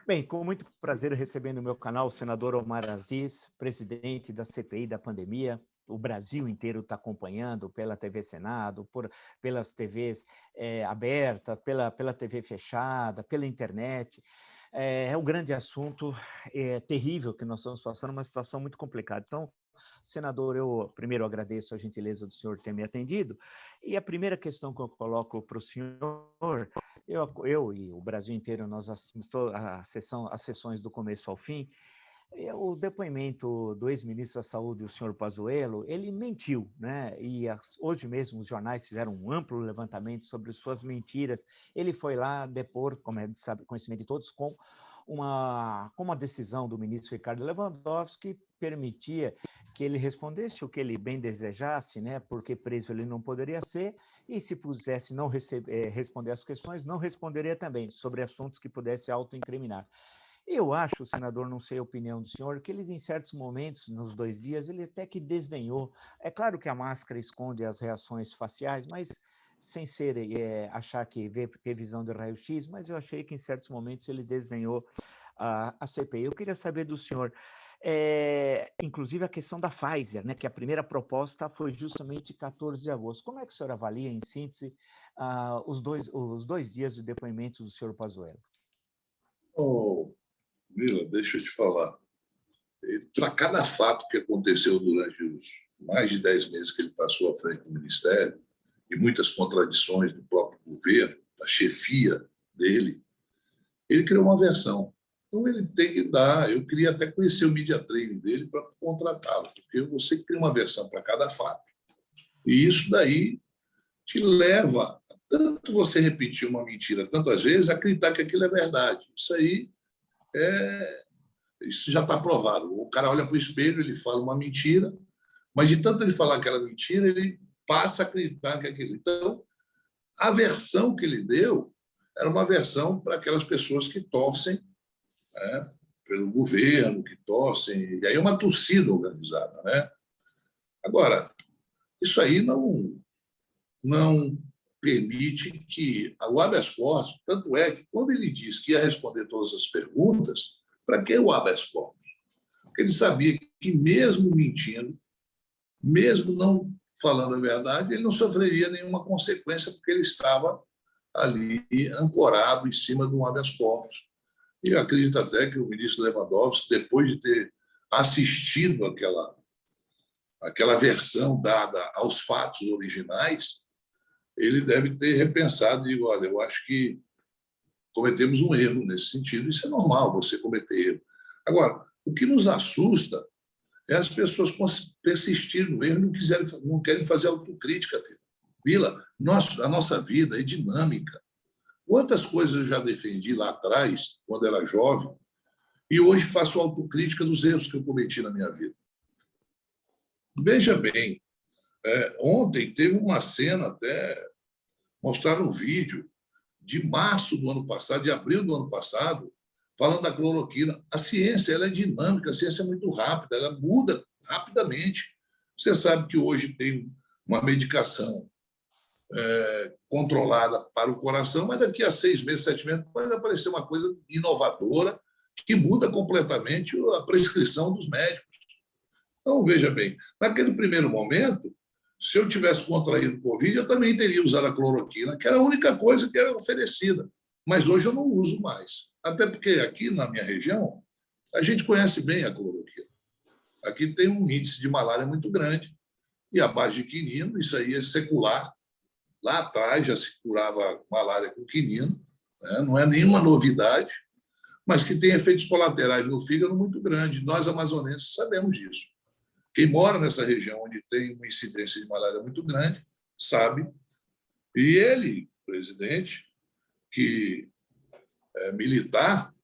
Bem, com muito prazer recebendo no meu canal o senador Omar Aziz, presidente da CPI da pandemia. O Brasil inteiro está acompanhando pela TV Senado, pelas TVs abertas, pela TV fechada, pela internet. É um grande assunto, é terrível que nós estamos passando, uma situação muito complicada. Então, senador, eu primeiro agradeço a gentileza do senhor ter me atendido. E a primeira questão que eu coloco para o senhor, eu e o Brasil inteiro, nós assistimos as sessões do começo ao fim. O depoimento do ex-ministro da Saúde, o senhor Pazuello, ele mentiu, né? E hoje mesmo os jornais fizeram um amplo levantamento sobre suas mentiras. Ele foi lá depor, como é de conhecimento de todos, com uma decisão do ministro Ricardo Lewandowski que permitia que ele respondesse o que ele bem desejasse, né? Porque preso ele não poderia ser, e se pusesse não responder as questões, não responderia também sobre assuntos que pudesse autoincriminar. Eu acho, senador, não sei a opinião do senhor, que ele, em certos momentos, nos 2 dias, ele até que desdenhou. É claro que a máscara esconde as reações faciais, mas sem ser achar que vê visão de raio-x, mas eu achei que, em certos momentos, ele desdenhou a CPI. Eu queria saber do senhor, inclusive a questão da Pfizer, né, que a primeira proposta foi justamente 14 de agosto. Como é que o senhor avalia, em síntese, os dois dias de depoimento do senhor Pazuello? Oh, Vila, deixa eu te falar. Para cada fato que aconteceu durante os mais de 10 meses que ele passou à frente do Ministério, e muitas contradições do próprio governo, da chefia dele, ele criou uma versão. Então, ele tem que dar. Eu queria até conhecer o media training dele para contratá-lo, porque você cria uma versão para cada fato. E isso daí te leva, tanto você repetir uma mentira tantas vezes, a acreditar que aquilo é verdade. Isso já está provado. O cara olha para o espelho, ele fala uma mentira, mas de tanto ele falar aquela mentira, ele passa a acreditar que é aquilo. Então, a versão que ele deu era uma versão para aquelas pessoas que torcem, né, pelo governo, que torcem. E aí é uma torcida organizada. Né? Agora, isso aí não permite que o habeas corpus, tanto é que quando ele disse que ia responder todas as perguntas, para que o habeas corpus? Porque ele sabia que, mesmo mentindo, mesmo não falando a verdade, ele não sofreria nenhuma consequência, porque ele estava ali ancorado em cima de um habeas corpus. E eu acredito até que o ministro Lewandowski, depois de ter assistido aquela versão dada aos fatos originais, ele deve ter repensado e digo, olha, eu acho que cometemos um erro nesse sentido. Isso é normal, você cometer erro. Agora, o que nos assusta é as pessoas persistirem no erro e não querem fazer autocrítica. Vila, a nossa vida é dinâmica. Quantas coisas eu já defendi lá atrás, quando era jovem, e hoje faço autocrítica dos erros que eu cometi na minha vida. Veja bem, ontem teve uma cena, até mostraram um vídeo, de março do ano passado, de abril do ano passado, falando da cloroquina. A ciência ela é dinâmica, a ciência é muito rápida, ela muda rapidamente. Você sabe que hoje tem uma medicação controlada para o coração, mas daqui a 6 meses, 7 meses, pode aparecer uma coisa inovadora que muda completamente a prescrição dos médicos. Então, veja bem, naquele primeiro momento, se eu tivesse contraído Covid, eu também teria usado a cloroquina, que era a única coisa que era oferecida. Mas hoje eu não uso mais. Até porque aqui na minha região, a gente conhece bem a cloroquina. Aqui tem um índice de malária muito grande. E a base de quinino, isso aí é secular. Lá atrás já se curava malária com quinino, né? Não é nenhuma novidade, mas que tem efeitos colaterais no fígado muito grandes. Nós, amazonenses, sabemos disso. Quem mora nessa região onde tem uma incidência de malária muito grande, sabe. E ele, presidente, que é militar,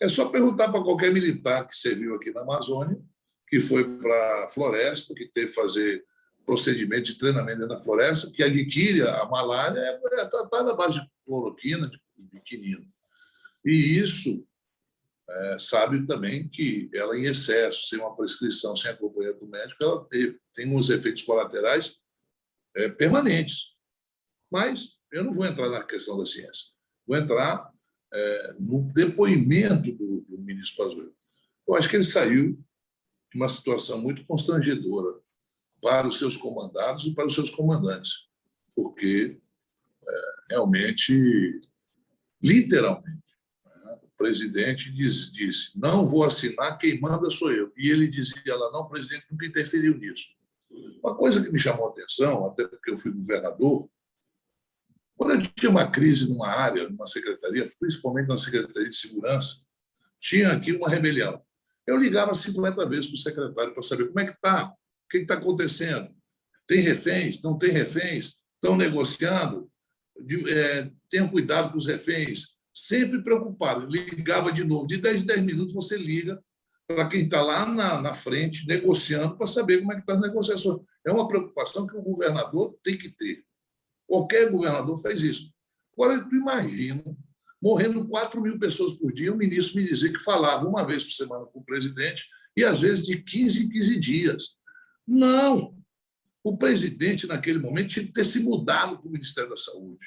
é só perguntar para qualquer militar que serviu aqui na Amazônia, que foi para a floresta, que teve que fazer procedimento de treinamento na floresta, que adquire a malária, é tratada à base de cloroquina, de quinino. E isso sabe também que ela, em excesso, sem uma prescrição, sem acompanhamento médico, ela tem uns efeitos colaterais permanentes. Mas eu não vou entrar na questão da ciência. Vou entrar no depoimento ministro Pazuello. Eu acho que ele saiu de uma situação muito constrangedora para os seus comandados e para os seus comandantes, porque realmente, literalmente, o presidente disse: não vou assinar, quem manda sou eu. E ele dizia lá: não, o presidente nunca interferiu nisso. Uma coisa que me chamou a atenção, até porque eu fui governador, quando eu tinha uma crise numa área, numa secretaria, principalmente na Secretaria de Segurança, tinha aqui uma rebelião. Eu ligava 50 vezes para o secretário para saber como é que está, o que está acontecendo. Tem reféns? Não tem reféns? Estão negociando? Tenham cuidado com os reféns. Sempre preocupado. Ligava de novo. De 10 em 10 minutos você liga para quem está lá na frente, negociando, para saber como é que estão as negociações. É uma preocupação que o governador tem que ter. Qualquer governador faz isso. Agora, tu imagina, morrendo 4.000 pessoas por dia, o ministro me dizia que falava uma vez por semana com o presidente e, às vezes, de 15 em 15 dias. Não! O presidente, naquele momento, tinha que ter se mudado para o Ministério da Saúde.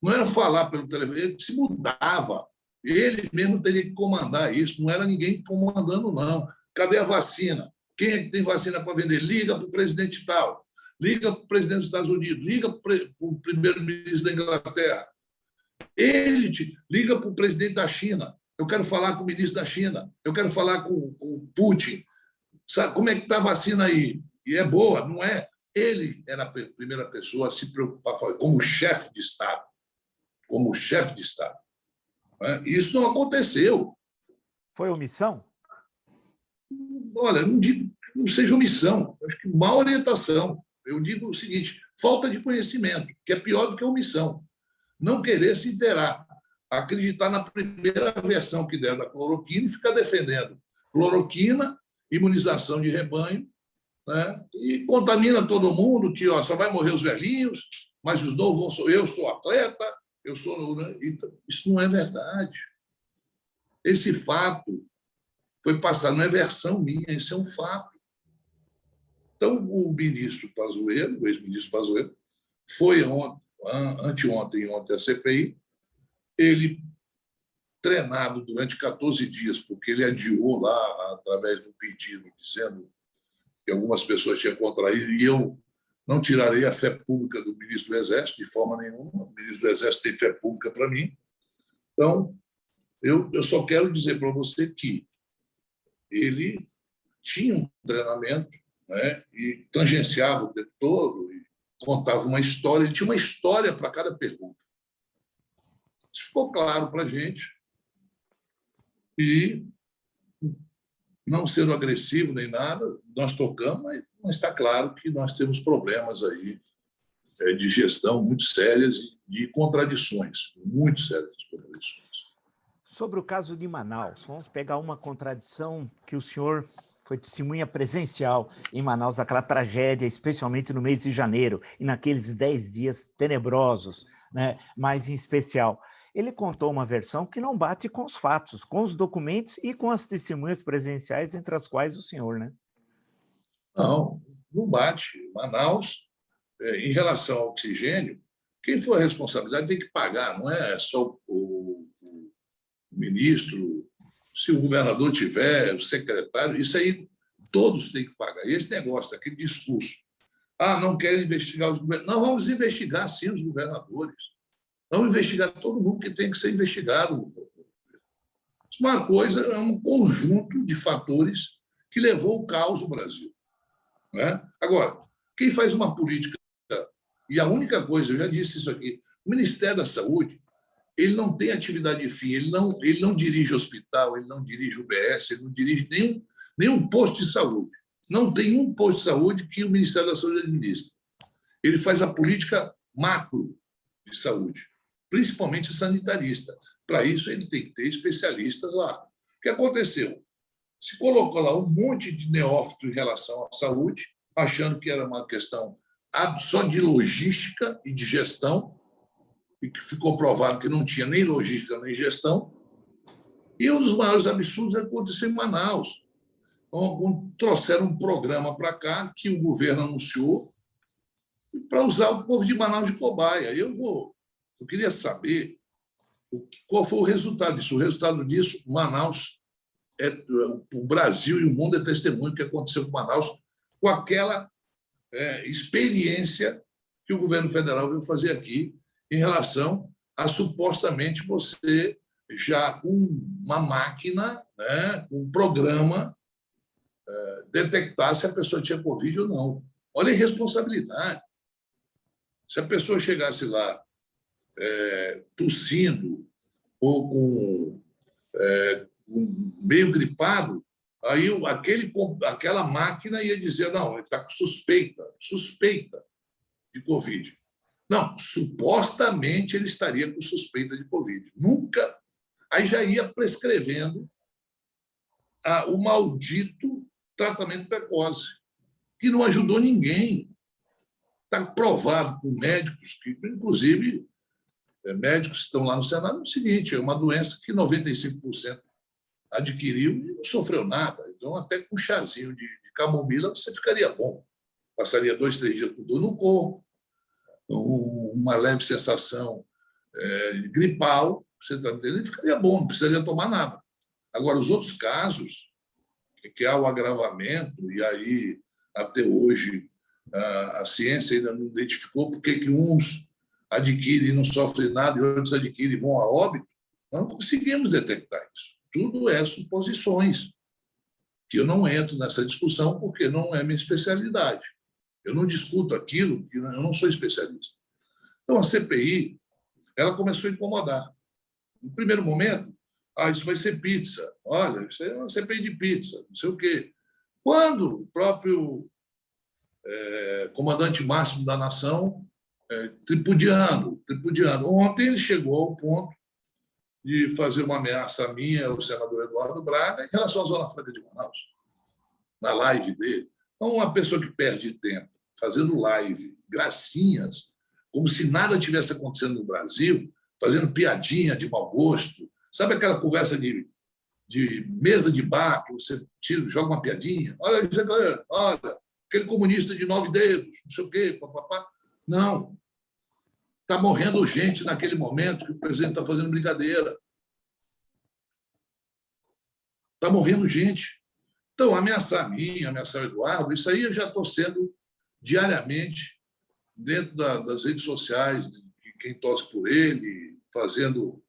Não era falar pelo telefone, ele se mudava. Ele mesmo teria que comandar isso, não era ninguém comandando, não. Cadê a vacina? Quem é que tem vacina para vender? Liga para o presidente tal, liga para o presidente dos Estados Unidos, liga para o primeiro-ministro da Inglaterra. Ele liga para o presidente da China. Eu quero falar com o ministro da China. Eu quero falar com o Putin. Sabe como é que está a vacina aí? E é boa, não é? Ele era a primeira pessoa a se preocupar como chefe de Estado. Como chefe de Estado. Isso não aconteceu. Foi omissão? Olha, não digo que não seja omissão. Eu acho que má orientação. Eu digo o seguinte: falta de conhecimento, que é pior do que omissão. Não querer se inteirar, acreditar na primeira versão que deram da cloroquina e ficar defendendo cloroquina, imunização de rebanho, né? E contamina todo mundo, que só vai morrer os velhinhos, mas os novos vão. Eu sou atleta, eu sou. Isso não é verdade. Esse fato foi passado, não é versão minha, isso é um fato. Então, o ministro Pazuello, o ex-ministro Pazuello, foi anteontem e ontem a CPI, ele, treinado durante 14 dias, porque ele adiou lá, através do pedido, dizendo que algumas pessoas tinham contraído, e eu não tirarei a fé pública do ministro do Exército, de forma nenhuma. O ministro do Exército tem fé pública para mim. Então, eu só quero dizer para você que ele tinha um treinamento, né, e tangenciava o tempo todo, e contava uma história, ele tinha uma história para cada pergunta. Isso ficou claro para a gente. E, não sendo agressivo nem nada, nós tocamos, mas está claro que nós temos problemas aí de gestão muito sérias e de contradições, muito sérias contradições. Sobre o caso de Manaus, vamos pegar uma contradição que o senhor foi testemunha presencial em Manaus, daquela tragédia, especialmente no mês de janeiro, e naqueles 10 dias tenebrosos, né? Mas em especial, ele contou uma versão que não bate com os fatos, com os documentos e com as testemunhas presenciais, entre as quais o senhor, né? Não bate. Manaus, em relação ao oxigênio, quem for a responsabilidade tem que pagar, não é só o ministro. Se o governador tiver, o secretário, isso aí todos têm que pagar. E esse negócio, aquele discurso, não querem investigar os governadores. Não, vamos investigar, sim, os governadores. Vamos investigar todo mundo que tem que ser investigado. Uma coisa é um conjunto de fatores que levou ao caos no Brasil. Né? Agora, quem faz uma política, e a única coisa, eu já disse isso aqui, o Ministério da Saúde, ele não tem atividade de fim, ele não dirige hospital, ele não dirige UBS, ele não dirige nenhum posto de saúde. Não tem um posto de saúde que o Ministério da Saúde administra. Ele faz a política macro de saúde, principalmente sanitarista. Para isso, ele tem que ter especialistas lá. O que aconteceu? Se colocou lá um monte de neófito em relação à saúde, achando que era uma questão só de logística e de gestão, e que ficou provado que não tinha nem logística nem gestão. E um dos maiores absurdos aconteceu em Manaus. Trouxeram um programa para cá que o governo anunciou para usar o povo de Manaus de cobaia. Eu queria saber qual foi o resultado disso. O resultado disso, Manaus o Brasil e o mundo é testemunho do que aconteceu com Manaus, com aquela experiência que o governo federal veio fazer aqui em relação a supostamente você já com uma máquina, né, com um programa, detectar se a pessoa tinha Covid ou não. Olha a irresponsabilidade. Se a pessoa chegasse lá tossindo ou meio gripado, aí aquela máquina ia dizer, não, ele está com suspeita de Covid. Não, supostamente ele estaria com suspeita de Covid. Nunca. Aí já ia prescrevendo o maldito tratamento precoce, que não ajudou ninguém. Está provado por médicos, que, inclusive, médicos que estão lá no Senado, é o seguinte, é uma doença que 95% adquiriu e não sofreu nada. Então, até com um chazinho de camomila, você ficaria bom. Passaria 2, 3 dias com dor no corpo, uma leve sensação gripal, você está entendendo? E ficaria bom, não precisaria tomar nada. Agora, os outros casos, que há o agravamento, e aí, até hoje, a ciência ainda não identificou por que uns adquirem e não sofrem nada e outros adquirem e vão a óbito, nós não conseguimos detectar isso. Tudo é suposições, que eu não entro nessa discussão porque não é minha especialidade. Eu não discuto aquilo que eu não sou especialista. Então, a CPI ela começou a incomodar. No primeiro momento, isso vai ser pizza. Olha, isso é uma CPI de pizza, não sei o quê. Quando o próprio comandante máximo da nação tripudiando. Ontem ele chegou ao ponto de fazer uma ameaça a mim, ao senador Eduardo Braga, em relação à Zona Franca de Manaus, na live dele. Então, uma pessoa que perde tempo fazendo live, gracinhas, como se nada tivesse acontecendo no Brasil, fazendo piadinha de mau gosto. Sabe aquela conversa de mesa de bar, que você joga uma piadinha? Olha, aquele comunista de 9 dedos, não sei o quê, papapá. Não. Está morrendo gente naquele momento que o presidente está fazendo brincadeira. Está morrendo gente. Então, ameaçar a mim, ameaçar o Eduardo, isso aí eu já estou sendo diariamente dentro das redes sociais, de quem torce por ele, fazendo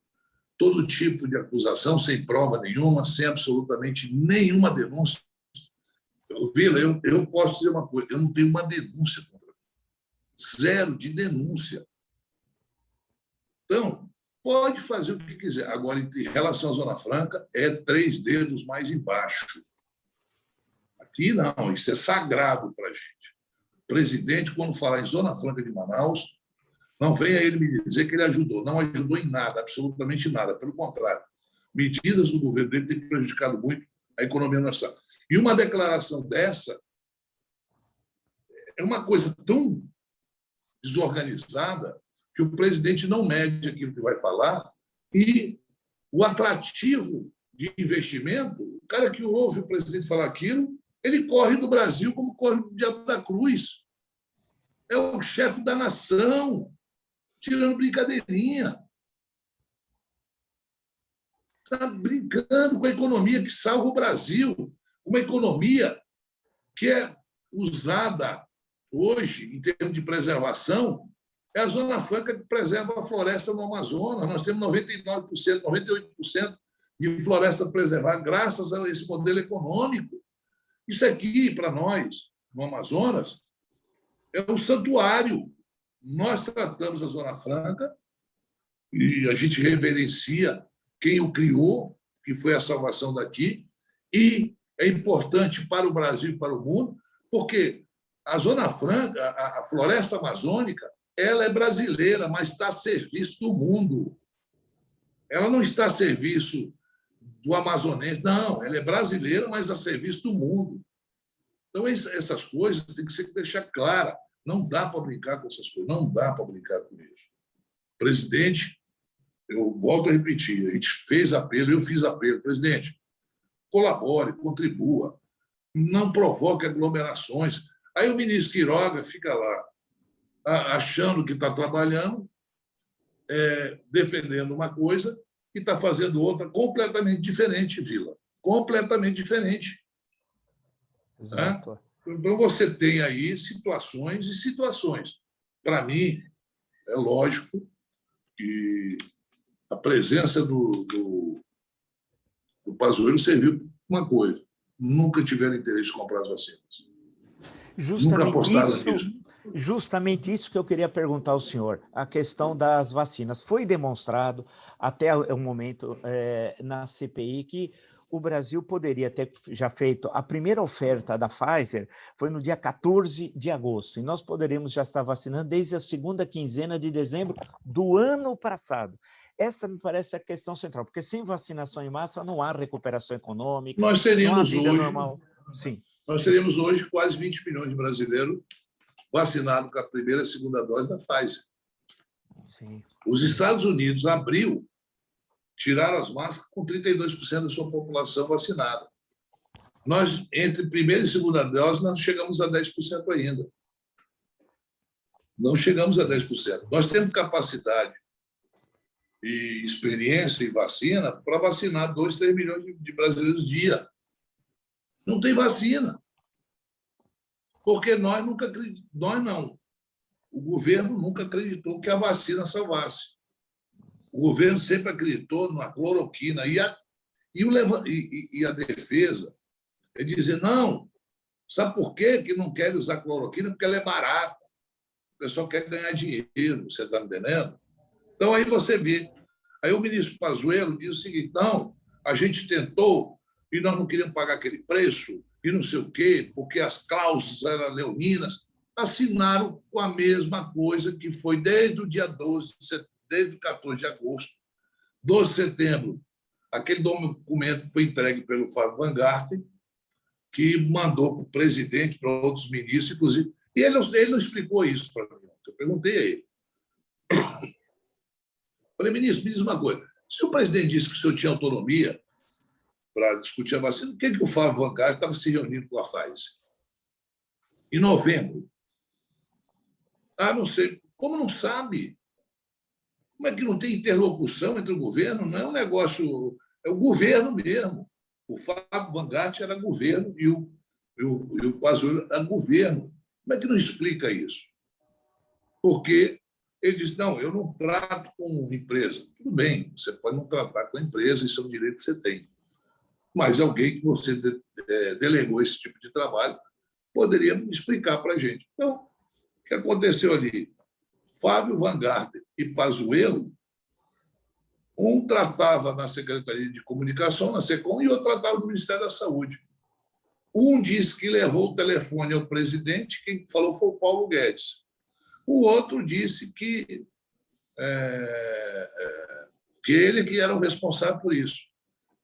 todo tipo de acusação, sem prova nenhuma, sem absolutamente nenhuma denúncia. Vila, eu posso dizer uma coisa, eu não tenho uma denúncia contra mim. Zero de denúncia. Então, pode fazer o que quiser. Agora, em relação à Zona Franca, é 3 dedos mais embaixo. Aqui, não, isso é sagrado para a gente. O presidente, quando falar em Zona Franca de Manaus, não venha ele me dizer que ele ajudou. Não ajudou em nada, absolutamente nada. Pelo contrário, medidas do governo dele têm prejudicado muito a economia nacional. E uma declaração dessa é uma coisa tão desorganizada que o presidente não mede aquilo que vai falar e o atrativo de investimento, o cara que ouve o presidente falar aquilo, ele corre do Brasil como corre do Diabo da Cruz. É o chefe da nação, tirando brincadeirinha. Está brincando com a economia que salva o Brasil, uma economia que é usada hoje, em termos de preservação, é a Zona Franca que preserva a floresta no Amazonas. Nós temos 99%, 98% de floresta preservada graças a esse modelo econômico. Isso aqui, para nós, no Amazonas, é um santuário. Nós tratamos a Zona Franca e a gente reverencia quem o criou, que foi a salvação daqui, e é importante para o Brasil e para o mundo, porque a Zona Franca, a floresta amazônica, ela é brasileira, mas está a serviço do mundo. Ela não está a serviço do amazonense, não, ela é brasileira, mas a serviço do mundo. Então, essas coisas tem que ser deixar clara. Não dá para brincar com essas coisas, não dá para brincar com isso. Presidente, eu volto a repetir, a gente fez apelo, eu fiz apelo. Presidente, colabore, contribua, não provoque aglomerações. Aí o ministro Queiroga fica lá, achando que está trabalhando, defendendo uma coisa e está fazendo outra completamente diferente, Vila. completamente diferente. Exato. Né? Então, você tem aí situações e situações. Para mim, é lógico que a presença do Pazuello serviu para uma coisa: nunca tiveram interesse em comprar as vacinas. Nunca apostaram nisso. Justamente isso que eu queria perguntar ao senhor, a questão das vacinas. Foi demonstrado até o momento na CPI que o Brasil poderia ter já feito a primeira oferta da Pfizer, foi no dia 14 de agosto, e nós poderíamos já estar vacinando desde a segunda quinzena de dezembro do ano passado. Essa me parece a questão central, porque sem vacinação em massa não há recuperação econômica, não há vida normal. Sim. Nós teríamos hoje quase 20 milhões de brasileiros vacinados com a primeira e a segunda dose da Pfizer. Sim. Os Estados Unidos, abril, tiraram as máscaras com 32% da sua população vacinada. Nós, entre primeira e segunda dose, não chegamos a 10% ainda. Não chegamos a 10%. Nós temos capacidade e experiência em vacina para vacinar 2, 3 milhões de brasileiros dia. Não tem vacina. Porque nós não. O governo nunca acreditou que a vacina salvasse. O governo sempre acreditou na cloroquina. E a defesa é dizer, não, sabe por quê que não quer usar cloroquina? Porque ela é barata. O pessoal quer ganhar dinheiro, você está me entendendo? Então, aí você vê. Aí o ministro Pazuello diz o seguinte, não, a gente tentou e nós não queríamos pagar aquele preço e não sei o quê, porque as cláusulas eram leoninas. Assinaram com a mesma coisa que foi desde o dia 12 de setembro, desde o 14 de agosto, 12 de setembro. Aquele documento foi entregue pelo Fábio Van Garten, que mandou para o presidente, para outros ministros, inclusive. E ele não explicou isso para mim. Eu perguntei a ele. Falei, ministro, me diz uma coisa. Se o presidente disse que o senhor tinha autonomia para discutir a vacina, por que o Fábio Van Garten estava se reunindo com a Pfizer? Em novembro. Ah, não sei. Como não sabe? Como é que não tem interlocução entre o governo? Não é um negócio... É o governo mesmo. O Fábio Van Garten era governo e o Pazuello era governo. Como é que não explica isso? Porque ele diz, não, eu não trato com empresa. Tudo bem, você pode não tratar com a empresa, isso é um direito que você tem. Mas alguém que você delegou esse tipo de trabalho poderia me explicar para a gente. Então, o que aconteceu ali? Fábio Van Garten e Pazuello, um tratava na Secretaria de Comunicação, na SECOM, e outro tratava no Ministério da Saúde. Um disse que levou o telefone ao presidente, quem falou foi o Paulo Guedes. O outro disse que ele que era o responsável por isso.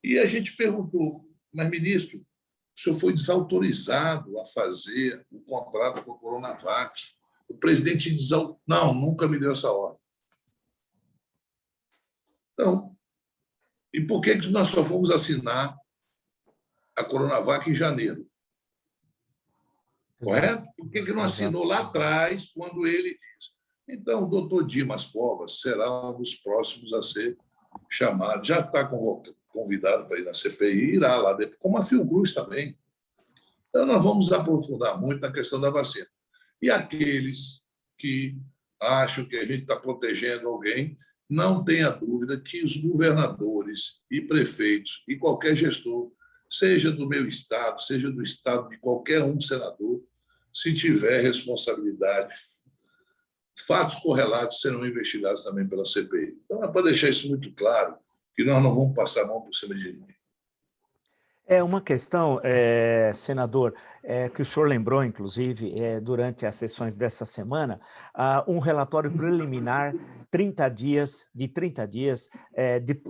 E a gente perguntou, mas, ministro, o senhor foi desautorizado a fazer o contrato com a Coronavac. O presidente não, nunca me deu essa ordem. Então, e por que nós só fomos assinar a Coronavac em janeiro? Correto? Por que não assinou lá atrás, quando ele disse? Então, o doutor Dimas Covas será um dos próximos a ser chamado. Já está convidado para ir na CPI, irá lá depois, como a Fiocruz também. Então, nós vamos aprofundar muito na questão da vacina. E aqueles que acham que a gente está protegendo alguém, não tenha dúvida que os governadores e prefeitos e qualquer gestor, seja do meu estado, seja do estado de qualquer um senador, se tiver responsabilidade, fatos correlatos serão investigados também pela CPI. Então, é para deixar isso muito claro, que nós não vamos passar a mão por cima de ninguém. É uma questão, senador, que o senhor lembrou, inclusive, durante as sessões dessa semana, um relatório preliminar, 30 dias,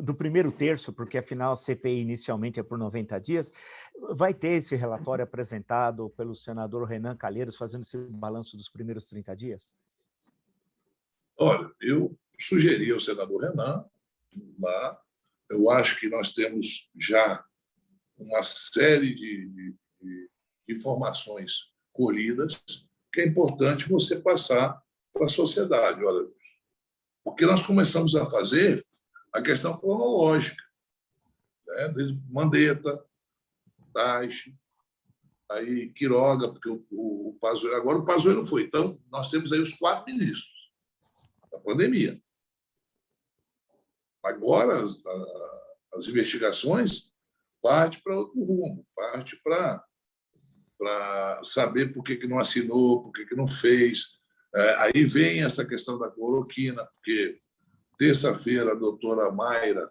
do primeiro terço, porque afinal a CPI inicialmente é por 90 dias, vai ter esse relatório apresentado pelo senador Renan Calheiros, fazendo esse balanço dos primeiros 30 dias? Olha, eu sugeri ao senador Renan, lá, eu acho que nós temos já uma série de informações colhidas que é importante você passar para a sociedade. Olha, porque nós começamos a fazer a questão cronológica, né? Desde Mandetta, Taixe, aí Quiroga, porque o Pazuello... Agora o Pazuello foi. Então, nós temos aí os 4 ministros da pandemia. Agora, as investigações partem para outro rumo, parte para saber por que não assinou, por que não fez. Aí vem essa questão da cloroquina, porque terça-feira a doutora Mayra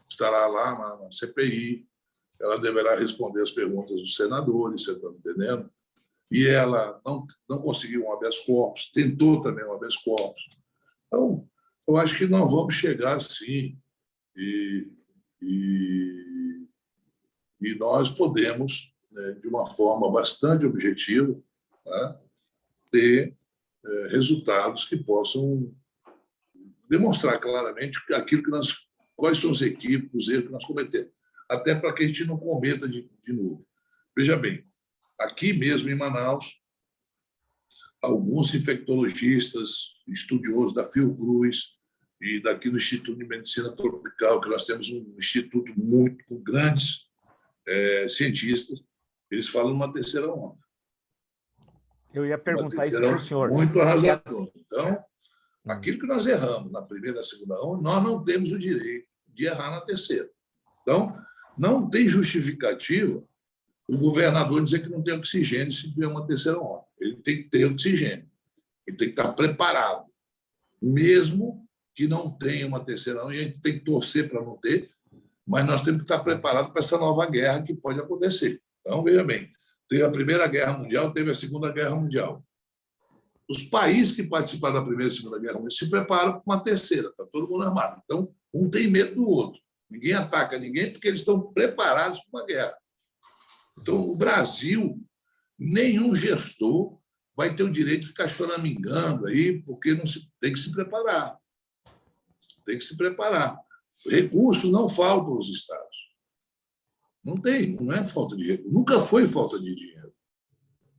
estará lá na CPI, ela deverá responder as perguntas dos senadores, você está entendendo? E ela não conseguiu um habeas corpus, tentou também um habeas corpus. Então, eu acho que nós vamos chegar, sim, e nós podemos, né, de uma forma bastante objetiva, né, ter resultados que possam demonstrar claramente aquilo que quais são os equívocos, os erros que nós cometemos, até para que a gente não cometa de novo. Veja bem, aqui mesmo em Manaus, alguns infectologistas, estudiosos da Fiocruz e daqui do Instituto de Medicina Tropical, que nós temos um instituto muito com grandes cientistas, eles falam uma terceira onda. Eu ia perguntar isso para o senhor. Muito arrasador. Então, aquilo que nós erramos na primeira e na segunda onda, nós não temos o direito de errar na terceira. Então, não tem justificativa o governador dizer que não tem oxigênio se tiver uma terceira onda. Ele tem que ter oxigênio. Ele tem que estar preparado. Mesmo que não tenha uma terceira onda, e a gente tem que torcer para não ter, mas nós temos que estar preparados para essa nova guerra que pode acontecer. Então, veja bem, teve a Primeira Guerra Mundial, teve a Segunda Guerra Mundial. Os países que participaram da Primeira e Segunda Guerra Mundial se preparam para uma terceira, está todo mundo armado. Então, um tem medo do outro. Ninguém ataca ninguém porque eles estão preparados para uma guerra. Então, o Brasil, nenhum gestor vai ter o direito de ficar choramingando aí, porque tem que se preparar. Tem que se preparar. Recursos não faltam aos estados. Não tem, não é falta de recursos. Nunca foi falta de dinheiro.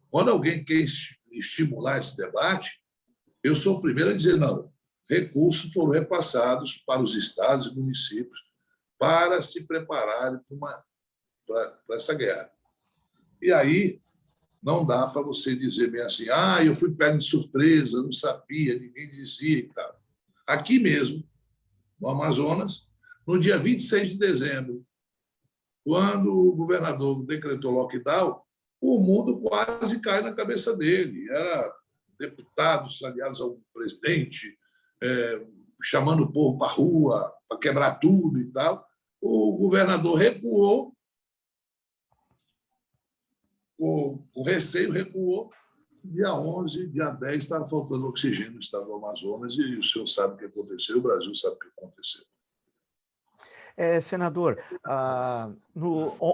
Quando alguém quer estimular esse debate, eu sou o primeiro a dizer não. Recursos foram repassados para os estados e municípios para se prepararem para essa guerra. E aí não dá para você dizer bem assim, eu fui pego de surpresa, não sabia, ninguém dizia e tal. Aqui mesmo, no Amazonas, no dia 26 de dezembro, quando o governador decretou lockdown, o mundo quase cai na cabeça dele. Era deputados aliados ao presidente, chamando o povo para a rua, para quebrar tudo e tal. O governador recuou, com receio, recuou. Dia 11, dia 10, estava faltando oxigênio no estado do Amazonas e o senhor sabe o que aconteceu, o Brasil sabe o que aconteceu. Senador,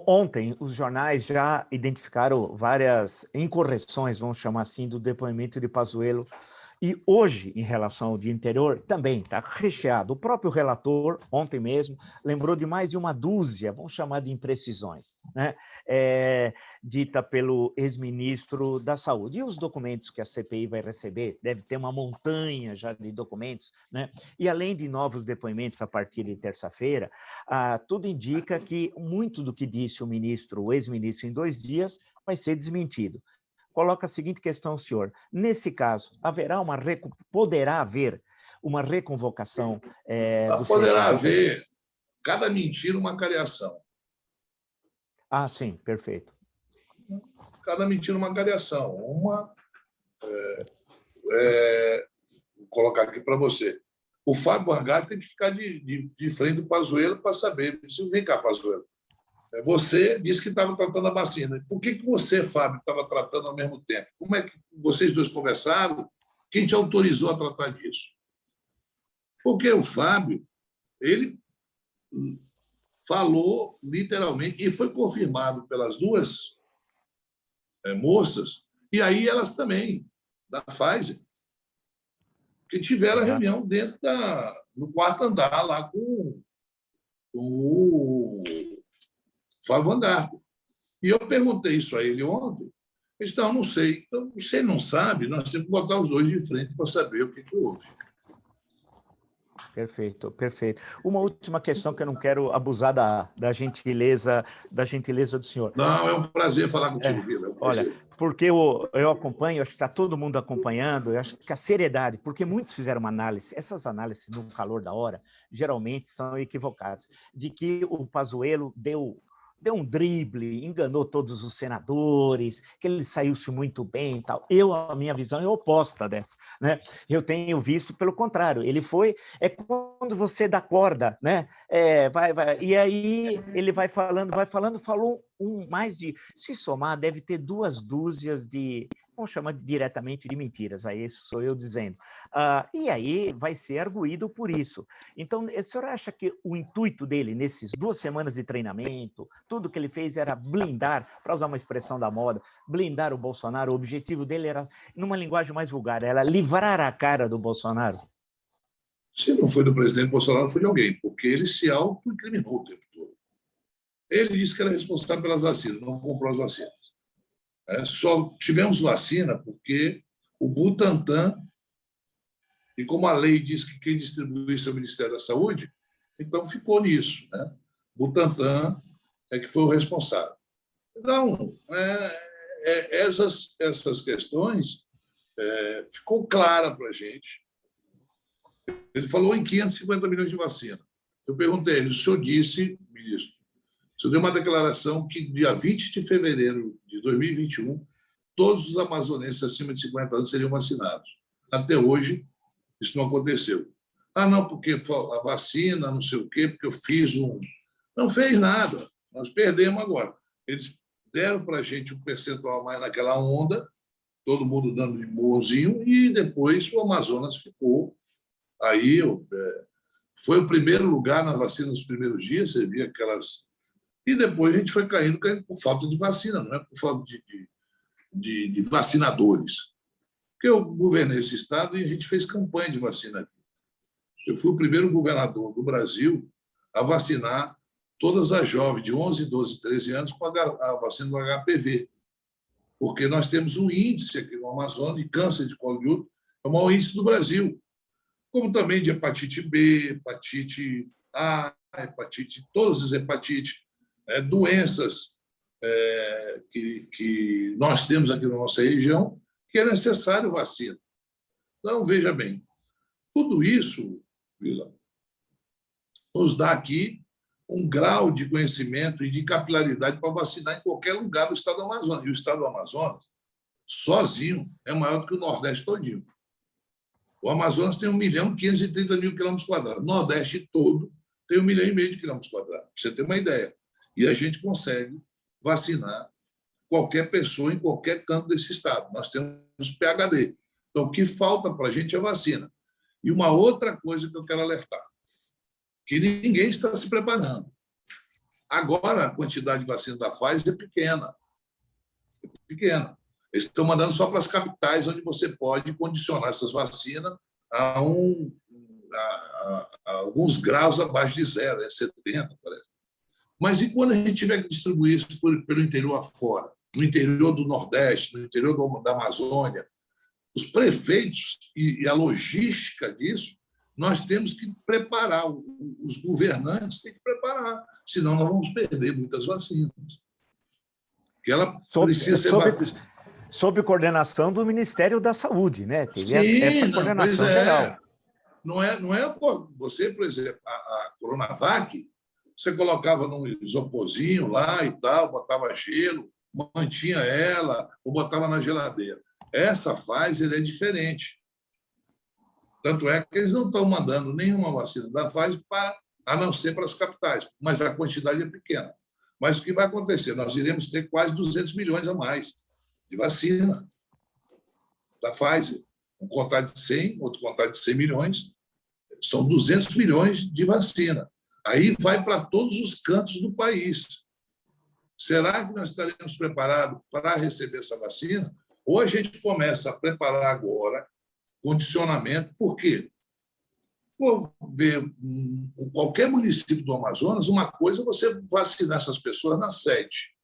ontem os jornais já identificaram várias incorreções, vamos chamar assim, do depoimento de Pazuello. E hoje, em relação ao dia anterior, também está recheado. O próprio relator, ontem mesmo, lembrou de mais de uma dúzia, vamos chamar de imprecisões, né? Dita pelo ex-ministro da Saúde. E os documentos que a CPI vai receber, deve ter uma montanha já de documentos, né? E além de novos depoimentos a partir de terça-feira, tudo indica que muito do que disse o ex-ministro, em 2 dias, vai ser desmentido. Coloca a seguinte questão, senhor. Nesse caso, poderá haver uma reconvocação do Poderá haver. Cada mentira uma cariação. Sim, perfeito. Cada mentira uma cariação. Vou colocar aqui para você. O Fábio Wangart tem que ficar de frente do Pazuello para saber. Vem cá, Pazuello. Você disse que estava tratando a vacina. Por que você, Fábio, estava tratando ao mesmo tempo? Como é que vocês dois conversaram? Quem te autorizou a tratar disso? Porque o Fábio, ele falou literalmente, e foi confirmado pelas 2 moças, e aí elas também, da Pfizer, que tiveram a reunião dentro no 4º andar, lá com o Fábio Wangart. E eu perguntei isso a ele ontem. Ele disse, não sei. Então, você não sabe, nós temos que botar os dois de frente para saber o que houve. Perfeito, perfeito. Uma última questão que eu não quero abusar da gentileza do senhor. Não, é um prazer falar contigo, É, Vila, é um olha, prazer. porque eu acompanho, acho que está todo mundo acompanhando, eu acho que a seriedade, porque muitos fizeram uma análise, essas análises no calor da hora, geralmente são equivocadas, de que o Pazuello deu um drible, enganou todos os senadores, que ele saiu-se muito bem e tal. A minha visão é oposta dessa, né? Eu tenho visto pelo contrário, é quando você dá corda, né? E aí ele vai falando, falou mais de, se somar, deve ter 2 dúzias de, vamos chamar diretamente de mentiras, isso sou eu dizendo. E aí vai ser arguído por isso. Então, o senhor acha que o intuito dele, nesses 2 semanas de treinamento, tudo que ele fez era blindar, para usar uma expressão da moda, blindar o Bolsonaro? O objetivo dele era, numa linguagem mais vulgar, era livrar a cara do Bolsonaro? Se não foi do presidente Bolsonaro, foi de alguém, porque ele se autoincriminou o tempo todo. Ele disse que era responsável pelas vacinas, não comprou as vacinas. Só tivemos vacina porque o Butantan, e como a lei diz que quem distribui isso é o Ministério da Saúde, então ficou nisso. Né? Butantan é que foi o responsável. Então, essas questões ficou clara para a gente. Ele falou em 550 milhões de vacina. Eu perguntei a ele, o senhor disse, ministro, o senhor deu uma declaração que dia 20 de fevereiro de 2021, todos os amazonenses acima de 50 anos seriam vacinados. Até hoje, isso não aconteceu. Não, porque a vacina, não sei o quê, porque eu fiz um... Não fez nada, nós perdemos agora. Eles deram para a gente um percentual a mais naquela onda, todo mundo dando de bonzinho, e depois o Amazonas ficou. Aí foi o primeiro lugar na vacina nos primeiros dias, você via aquelas... E depois a gente foi caindo por falta de vacina, não é por falta de vacinadores. Porque eu governei esse estado e a gente fez campanha de vacina aqui. Eu fui o primeiro governador do Brasil a vacinar todas as jovens de 11, 12, 13 anos com a vacina do HPV, porque nós temos um índice aqui no Amazonas de câncer de colo de útero, é o maior índice do Brasil, como também de hepatite B, hepatite A, todas as hepatites, doenças que nós temos aqui na nossa região, que é necessário vacina. Então, veja bem, tudo isso, Vila, nos dá aqui um grau de conhecimento e de capilaridade para vacinar em qualquer lugar do estado do Amazonas. E o estado do Amazonas, sozinho, é maior do que o Nordeste todinho. O Amazonas tem 1.530.000 quilômetros quadrados. O Nordeste todo tem 1,5 milhão de quilômetros quadrados, para você ter uma ideia. E a gente consegue vacinar qualquer pessoa em qualquer canto desse estado. Nós temos PhD. Então, o que falta para a gente é vacina. E uma outra coisa que eu quero alertar, que ninguém está se preparando. Agora, a quantidade de vacina da Pfizer é pequena. Eles estão mandando só para as capitais, onde você pode condicionar essas vacinas a alguns graus abaixo de 0, 70, parece. Mas e quando a gente tiver que distribuir isso pelo interior afora, no interior do Nordeste, no interior da Amazônia, os prefeitos e a logística disso, nós temos que preparar, os governantes têm que preparar, senão nós vamos perder muitas vacinas. Que ela precisa ser sob coordenação do Ministério da Saúde, né? Sim, essa coordenação geral. Não é você, por exemplo, a Coronavac, você colocava num isoporzinho lá e tal, botava gelo, mantinha ela ou botava na geladeira. Essa Pfizer é diferente. Tanto é que eles não estão mandando nenhuma vacina da Pfizer a não ser para as capitais, mas a quantidade é pequena. Mas o que vai acontecer? Nós iremos ter quase 200 milhões a mais de vacina da Pfizer. Um contato de 100, outro contato de 100 milhões. São 200 milhões de vacina. Aí vai para todos os cantos do país. Será que nós estaremos preparados para receber essa vacina? Ou a gente começa a preparar agora condicionamento, por quê? Vou ver qualquer município do Amazonas, uma coisa é você vacinar essas pessoas na sede.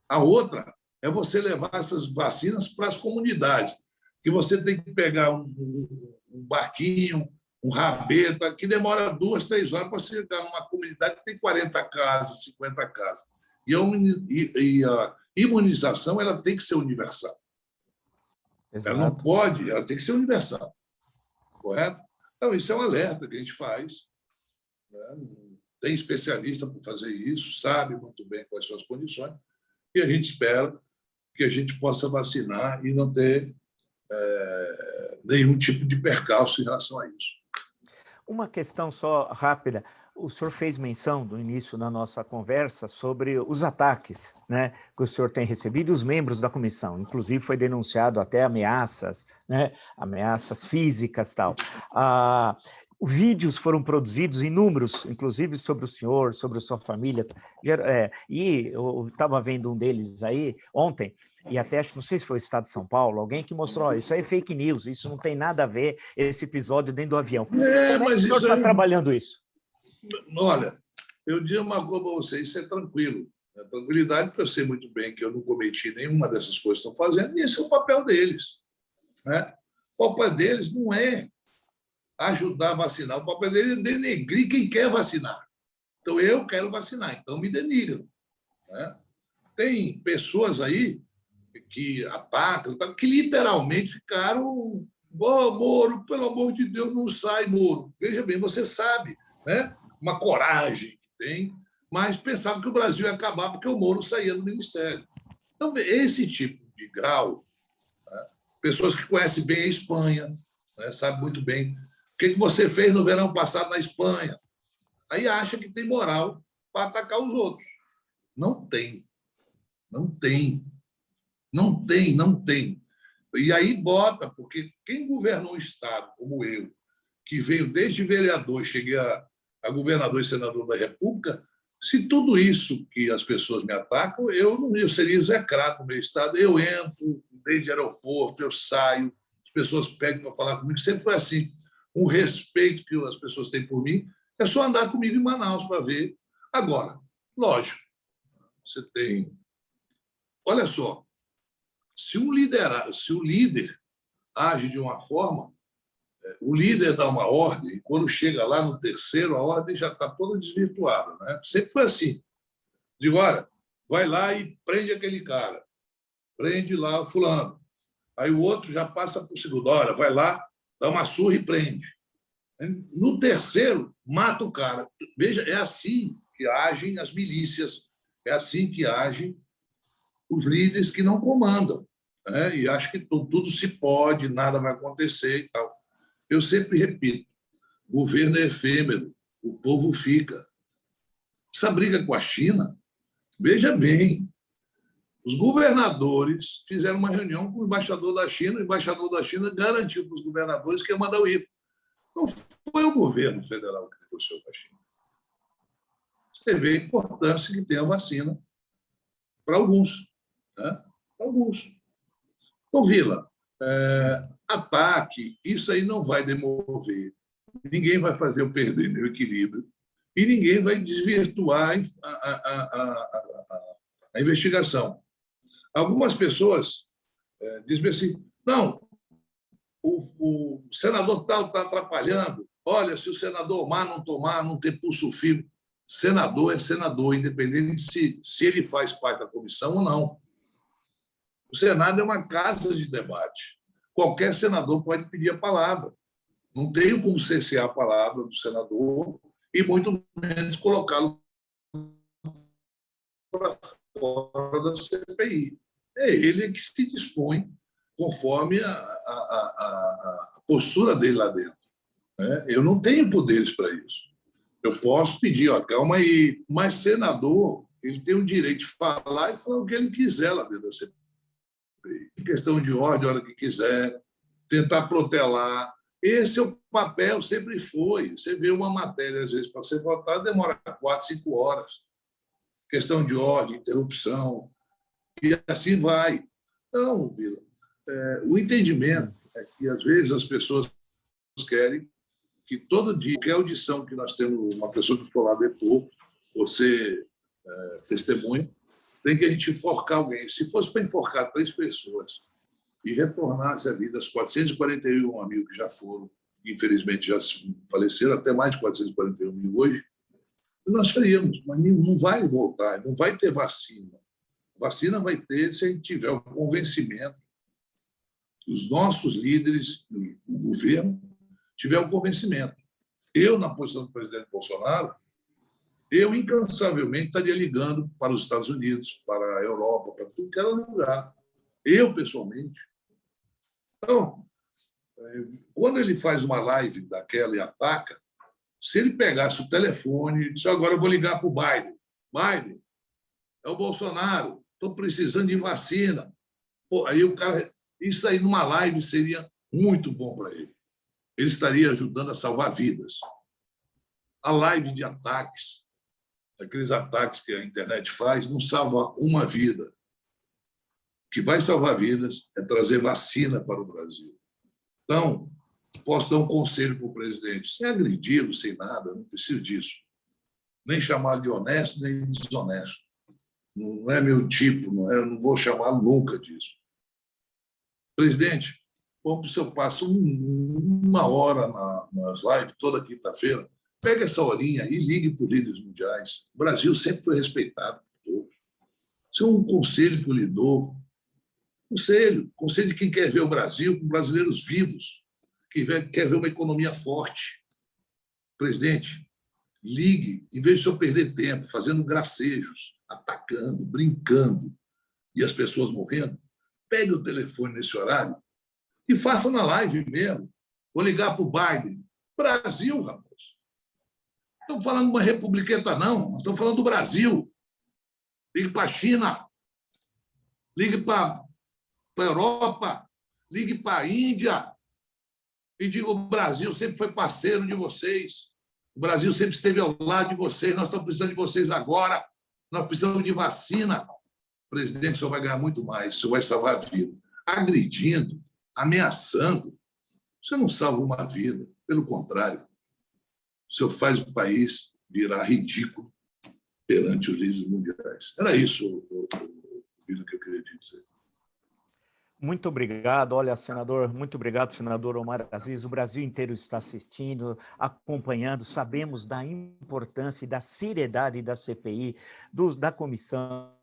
A outra é você levar essas vacinas para as comunidades, que você tem que pegar um barquinho, um rabeta, que demora 2, 3 horas para você chegar numa comunidade que tem 40 casas, 50 casas. E a imunização ela tem que ser universal. Exato. Ela não pode, ela tem que ser universal. Correto? Então, isso é um alerta que a gente faz. Né? Tem especialista para fazer isso, sabe muito bem quais são as condições, e a gente espera que a gente possa vacinar e não ter nenhum tipo de percalço em relação a isso. Uma questão só rápida. O senhor fez menção no início da nossa conversa sobre os ataques, né, que o senhor tem recebido e os membros da comissão. Inclusive foi denunciado até ameaças, né, ameaças físicas e tal. Vídeos foram produzidos, inúmeros, inclusive sobre o senhor, sobre a sua família. E eu estava vendo um deles aí ontem, e até acho, não sei se foi o Estado de São Paulo, alguém que mostrou, isso aí é fake news, isso não tem nada a ver, esse episódio dentro do avião. Como é que o senhor está trabalhando isso? Olha, eu digo uma coisa para você, isso é tranquilo. É tranquilidade, porque eu sei muito bem que eu não cometi nenhuma dessas coisas que estão fazendo, e esse é o papel deles. Né? O papel deles não é ajudar a vacinar, o papel deles é denegrir quem quer vacinar. Então, eu quero vacinar, então me denigram. Né? Tem pessoas aí que atacam, que literalmente ficaram... Moro, pelo amor de Deus, não sai, Moro. Veja bem, você sabe, né? Uma coragem que tem, mas pensava que o Brasil ia acabar porque o Moro saía do ministério. Então, esse tipo de grau, né? Pessoas que conhecem bem a Espanha, né? Sabem muito bem o que você fez no verão passado na Espanha. Aí acha que tem moral para atacar os outros. Não tem. Não tem. Não tem, não tem. E aí bota, porque quem governou o Estado, como eu, que veio desde vereador, cheguei a governador e senador da República, se tudo isso que as pessoas me atacam, eu seria execrado no meu Estado. Eu entro, desde aeroporto, eu saio, as pessoas pedem para falar comigo, sempre foi assim. Um respeito que as pessoas têm por mim, é só andar comigo em Manaus para ver. Agora, lógico, você tem... Olha só, se o líder age de uma forma, o líder dá uma ordem, e quando chega lá no terceiro, a ordem já está toda desvirtuada. Né? Sempre foi assim. Digo, olha, vai lá e prende aquele cara. Prende lá o fulano. Aí o outro já passa para o segundo. Olha, vai lá, dá uma surra e prende. No terceiro, mata o cara. Veja, é assim que agem as milícias, é assim que agem os líderes que não comandam. Né? E acho que tudo se pode, nada vai acontecer e tal. Eu sempre repito, o governo é efêmero, o povo fica. Essa briga com a China, veja bem, os governadores fizeram uma reunião com o embaixador da China, o embaixador da China garantiu para os governadores que ia mandar o IFA. Não foi o governo federal que negociou com a China. Você vê a importância que tem a vacina para alguns. Né? Alguns. Então, Vila, ataque, isso aí não vai demover. Ninguém vai fazer eu perder meu equilíbrio e ninguém vai desvirtuar a investigação. Algumas pessoas dizem assim, não, o senador tal está atrapalhando, olha, se o senador Omar não tomar, não ter pulso firme, senador é senador, independente se ele faz parte da comissão ou não. O Senado é uma casa de debate. Qualquer senador pode pedir a palavra. Não tenho como cercear a palavra do senador e muito menos colocá-lo para fora da CPI. É ele que se dispõe conforme a postura dele lá dentro. Eu não tenho poderes para isso. Eu posso pedir, calma aí, mas senador, ele tem o direito de falar e falar o que ele quiser lá dentro da CPI. Em questão de ordem, a hora que quiser, tentar protelar. Esse é o papel, sempre foi. Você vê uma matéria, às vezes, para ser votada, demora 4, 5 horas. Questão de ordem, interrupção, e assim vai. Então, Vila, o entendimento é que, às vezes, as pessoas querem que todo dia, qualquer audição que nós temos, uma pessoa que for lá depor, você testemunha, tem que a gente enforcar alguém. Se fosse para enforcar 3 pessoas e retornasse a vida das 441 mil que já foram infelizmente já faleceram, até mais de 441 mil hoje, e nós faríamos, mas não vai voltar, não vai ter vacina. Vacina vai ter se a gente tiver o convencimento, os nossos líderes, o governo, tiver o convencimento. Eu, na posição do presidente Bolsonaro, eu incansavelmente estaria ligando para os Estados Unidos, para a Europa, para tudo que era lugar. Eu, pessoalmente. Então, quando ele faz uma live daquela e ataca, se ele pegasse o telefone e disse, agora eu vou ligar para o Biden. Biden, é o Bolsonaro, estou precisando de vacina. Pô, aí o cara, isso aí numa live seria muito bom para ele. Ele estaria ajudando a salvar vidas. A live de ataques, aqueles ataques que a internet faz, não salva uma vida. O que vai salvar vidas é trazer vacina para o Brasil. Então, posso dar um conselho para o presidente, sem agredi-lo, sem nada, não preciso disso. Nem chamar de honesto, nem desonesto. Não é meu tipo, não vou chamá-lo nunca disso. Presidente, como o senhor passa uma hora nas lives, toda quinta-feira, pega essa horinha e ligue para os líderes mundiais. O Brasil sempre foi respeitado por todos. Isso é um conselho que eu lhe dou. Conselho de quem quer ver o Brasil com brasileiros vivos, que quer ver uma economia forte. Presidente, ligue, em vez de o senhor perder tempo fazendo gracejos, atacando, brincando, e as pessoas morrendo, pegue o telefone nesse horário e faça na live mesmo. Vou ligar para o Biden. Brasil, rapaz. Não estamos falando de uma republiqueta, não. Nós estamos falando do Brasil. Ligue para a China. Ligue para a Europa. Ligue para a Índia. E diga, o Brasil sempre foi parceiro de vocês. O Brasil sempre esteve ao lado de vocês. Nós estamos precisando de vocês agora. Nós precisamos de vacina. Presidente, o senhor vai ganhar muito mais. O senhor vai salvar a vida. Agredindo, ameaçando, você não salva uma vida. Pelo contrário, o senhor faz o país virar ridículo perante os líderes mundiais. Era isso, Vila, que eu queria dizer. Muito obrigado. Olha, senador, muito obrigado, senador Omar Aziz. O Brasil inteiro está assistindo, acompanhando. Sabemos da importância e da seriedade da CPI, da comissão,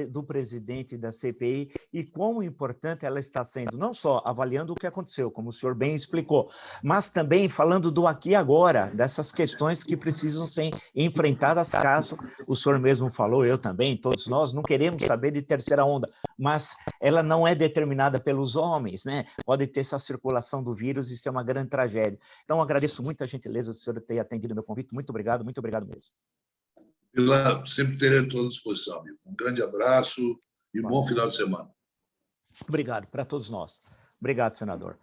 do presidente da CPI e quão importante ela está sendo, não só avaliando o que aconteceu, como o senhor bem explicou, mas também falando do aqui e agora, dessas questões que precisam ser enfrentadas caso, o senhor mesmo falou, eu também, todos nós, não queremos saber de terceira onda, mas ela não é determinada pelos homens, né? Pode ter essa circulação do vírus e ser uma grande tragédia. Então, agradeço muito a gentileza do senhor ter atendido meu convite, muito obrigado mesmo. E lá sempre terei à tua disposição, amigo. Um grande abraço e bom final de semana. Obrigado para todos nós. Obrigado, senador.